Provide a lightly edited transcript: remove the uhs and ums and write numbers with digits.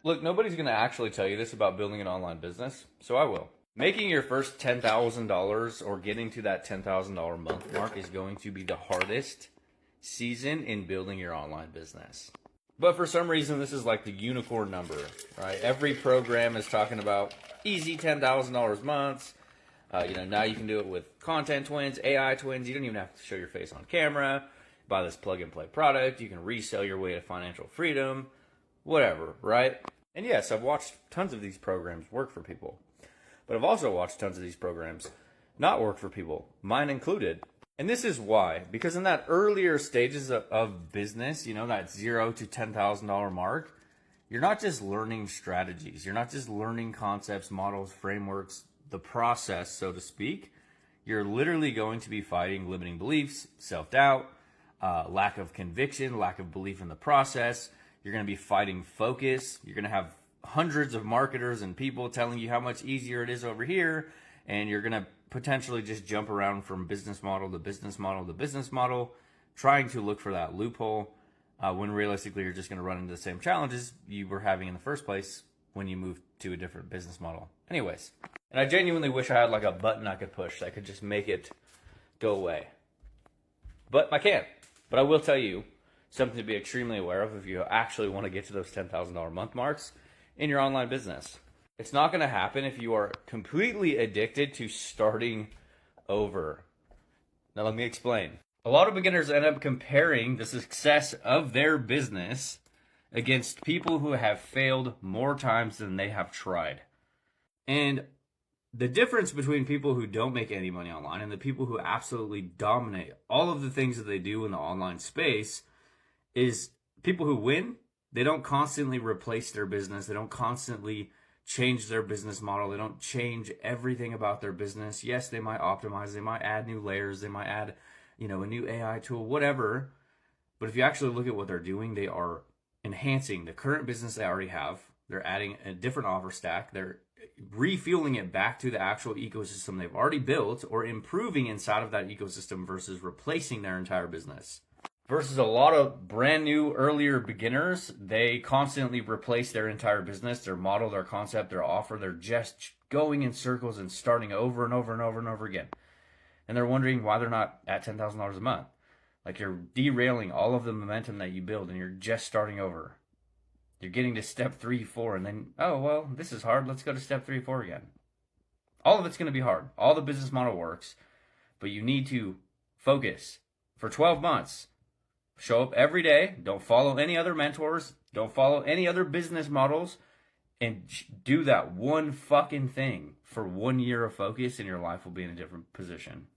Look, nobody's going to actually tell you this about building an online business, so I will. Making your first $10,000 or getting to that $10,000 month mark is going to be the hardest season in building your online business. But for some reason, this is like the unicorn number, right? Every program is talking about easy $10,000 months. Now you can do it with content twins, AI twins. You don't even have to show your face on camera. Buy this plug and play product. You can resell your way to financial freedom, whatever, right? And yes, I've watched tons of these programs work for people, but I've also watched tons of these programs not work for people, mine included. And this is why, because in that earlier stages of business, that $0 to $10,000 mark, you're not just learning strategies. You're not just learning concepts, models, frameworks, the process, so to speak. You're literally going to be fighting limiting beliefs, self-doubt, lack of conviction, lack of belief in the process. You're going to be fighting focus. You're going to have hundreds of marketers and people telling you how much easier it is over here. And you're going to potentially just jump around from business model to business model to business model, trying to look for that loophole, when realistically you're just going to run into the same challenges you were having in the first place when you moved to a different business model. Anyways, and I genuinely wish I had like a button I could push that could just make it go away. But I can't. But I will tell you something to be extremely aware of if you actually want to get to those $10,000 month marks in your online business. It's not going to happen if you are completely addicted to starting over. Now let me explain. A lot of beginners end up comparing the success of their business against people who have failed more times than they have tried. And the difference between people who don't make any money online and the people who absolutely dominate all of the things that they do in the online space is people who win, they don't constantly replace their business. They don't constantly change their business model. They don't change everything about their business. Yes, they might optimize. They might add new layers. They might add, a new AI tool, whatever. But if you actually look at what they're doing, they are enhancing the current business they already have. They're adding a different offer stack. They're refueling it back to the actual ecosystem they've already built or improving inside of that ecosystem versus replacing their entire business. Versus a lot of brand new, earlier beginners, they constantly replace their entire business, their model, their concept, their offer. They're just going in circles and starting over and over and over and over again. And they're wondering why they're not at $10,000 a month. Like you're derailing all of the momentum that you build and you're just starting over. You're getting to step 3, 4, and then, oh, well, this is hard. Let's go to step 3, 4 again. All of it's going to be hard. All the business model works, but you need to focus for 12 months. Show up every day. Don't follow any other mentors. Don't follow any other business models. And do that one fucking thing for 1 year of focus, and your life will be in a different position.